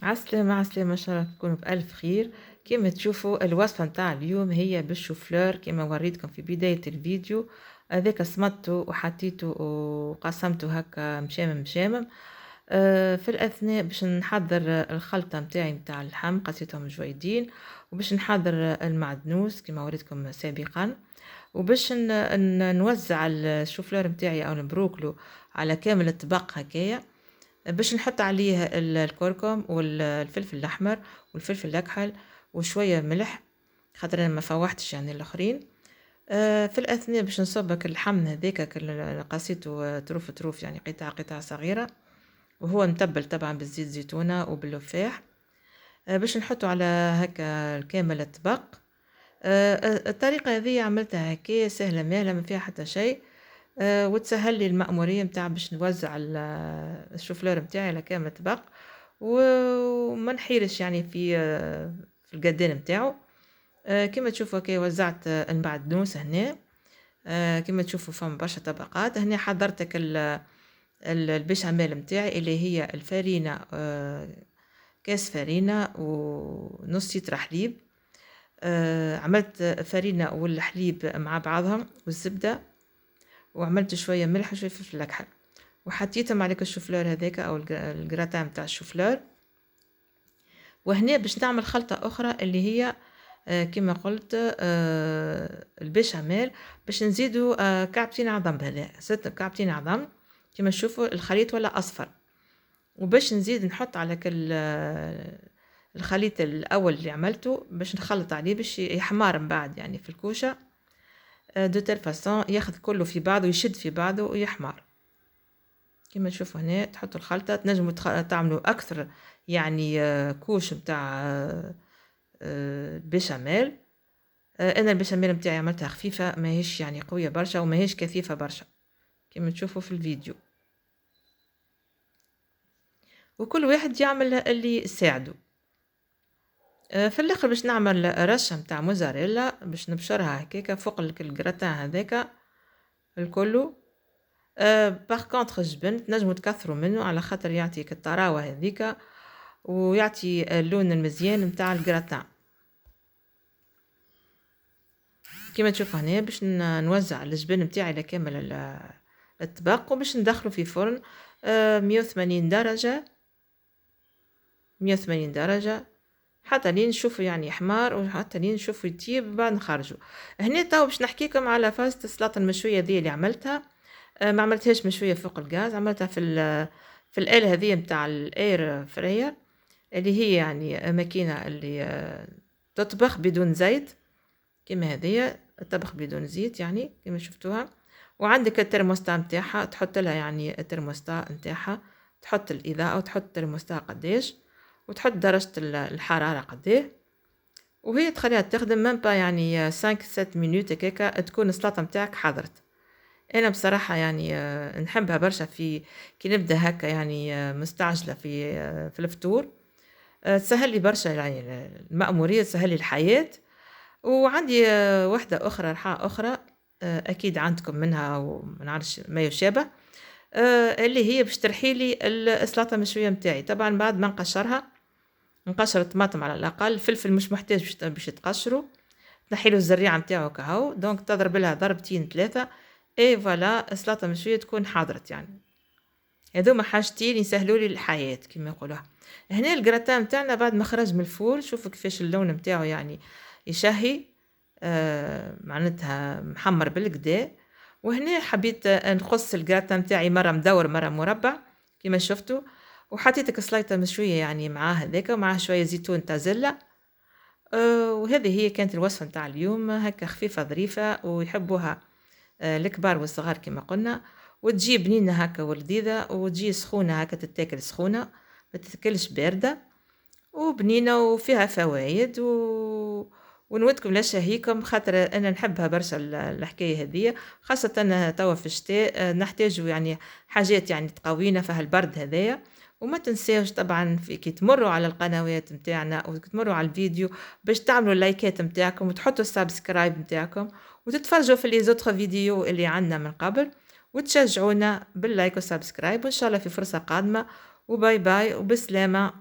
عسلامة عسلامة، إن شاء الله تكونوا بألف خير. كيما تشوفوا الوصفة متاع اليوم هي بالشوفلور كيما وريتكم في بداية الفيديو. هذاك صمته وحطيته وقسمته هكا مشامم مشامم. في الأثناء باش نحضر الخلطة متاعي متاع اللحم، قصيتهم جويدين، وباش نحضر المعدنوس كيما وريتكم سابقا، وباش نوزع الشوفلور متاعي أو البروكلو على كامل الطبق هكايا، باش نحط عليه الكركم والفلفل الأحمر والفلفل الأكحل وشوية ملح، خاطر أنا ما فوحتش يعني الآخرين. في الأثناء باش نصبك اللحم هذاك قصيته طروف طروف، يعني قطع قطع صغيرة، وهو متبل طبعا بالزيت زيتونة وباللفاح. باش نحطه على هكا كامل الطبق. الطريقة هذه عملتها هكايا سهلة ماهلة ما فيها حتى شيء. وتسهل لي المأمورية متاع باش نوزع الشوفلور متاعي على كامل الطبق، وما نحيرش يعني في القدان متاعو. كما تشوفوا كي وزعت المعدنوس هنا. كما تشوفوا فما برشا طبقات. هنا حضرتك البيشاميل متاعي اللي هي الفرينة، كاس فرينة ونص لتر حليب. عملت فرينة والحليب مع بعضهم والزبدة، وعملت شوية ملح وشوية فلفل أكحل، وحطيتهم عليك الشوفلور هذاك أو الجراتان متاع الشوفلور. وهنا باش نعمل خلطة أخرى اللي هي كما قلت البيشاميل، باش نزيدو كعبتين عظم. هذا 6 كعبتين عظم كما تشوفوا الخليط ولا أصفر. وباش نزيد نحط على كل الخليط الأول اللي عملته، باش نخلط عليه باش يحمار من بعد يعني في الكوشة، دو تيل فاسون ياخذ كله في بعضه ويشد في بعضه ويحمر. كما تشوفوا هنا تحطوا الخلطة، تنجموا تعملوا أكثر يعني كوش متاع البيشاميل. أنا البيشاميل متاعي عملتها خفيفة، ماهيش يعني قوية برشا وماهيش كثيفة برشا كما تشوفوا في الفيديو، وكل واحد يعمل اللي يساعده. في الاخر باش نعمل رشة متاع موزاريلا باش نبشرها هكاكا فوق الجراتان هذاك الكلو. باغ كونطخ الجبن تنجموا تكثروا منه على خاطر يعطيك الطراوة هذيك ويعطي اللون المزيان متاع الجراتان. كما تشوفوا هنا باش نوزع الجبن متاعي على كامل الطبق، وباش ندخله في فرن 180 درجة، 180 درجة حتى لين نشوفه يعني حمار، وحتى لين نشوفه يطيب بعد نخرجه. هنا تو باش نحكيكم على فازة السلطة المشوية ذي اللي عملتها. ما عملتهاش مشوية فوق الغاز، عملتها في الآلة هذه متاع الاير فراير، اللي هي يعني ماكينة اللي تطبخ بدون زيت، كما هذه الطبخ بدون زيت يعني كما شفتوها. وعندك الترموستا متاعها، تحط لها يعني الترموستا متاعها، تحط الإضاءة وتحط الترموستا قداش، وتحط درجة الحرارة قديه، وهي تخليها تخدم من با يعني 5-7 مينوت هكاكا تكون السلطة متاعك حضرت. انا بصراحه يعني نحبها برشا كي نبدا هكا يعني مستعجله في الفطور. تسهل لي برشا يعني المأموريه، تسهل لي الحياه. وعندي واحده اخرى رحاة اخرى، اكيد عندكم منها وما نعرفش ما يشابه، اللي هي باش ترحي لي السلطه المشويه متاعي. طبعا بعد ما نقشر الطماطم على الاقل، الفلفل مش محتاج باش تقشره، تنحي له الزريعه نتاعو كهو، دونك تضرب لها ضربتين 3 اي فوالا السلطه مشويه تكون حاضرت. يعني هذوما حاجتين يسهلوا لي الحياه كما يقولوها. هنا الجراتان نتاعنا بعد ما خرج من الفور، شوفوا كيفاش اللون نتاعو يعني يشهي، معناتها محمر بالكدا. وهنا حبيت نقص الجراتان نتاعي مره مدور مره مربع كما شفتوا، وحطيت سليطه مشويه يعني معاه هذاك، ومعاه شويه زيتون تازله. وهذه هي كانت الوصفه نتاع اليوم، هكا خفيفه ظريفه ويحبوها الكبار والصغار كما قلنا، وتجي بنينة هكا ولذيذة، وتجي سخونة هكا تتاكل سخونة ما تتاكلش باردة، وبنينة وفيها فوائد ونودكم لا شهيكم، خاطر انا نحبها برشا الحكايه هذه، خاصه أنا توا في الشتاء نحتاج يعني حاجات يعني تقوينا في هالبرد هذايا. وما تنساوش طبعا كي تمروا على القنوات نتاعنا وتمروا على الفيديو باش تعملوا اللايكات نتاعكم وتحطوا السبسكرايب نتاعكم، وتتفرجوا في لي زوتر فيديو اللي عندنا من قبل، وتشجعونا باللايك والسبسكرايب. وان شاء الله في فرصه قادمه، وباي باي وبسلامه.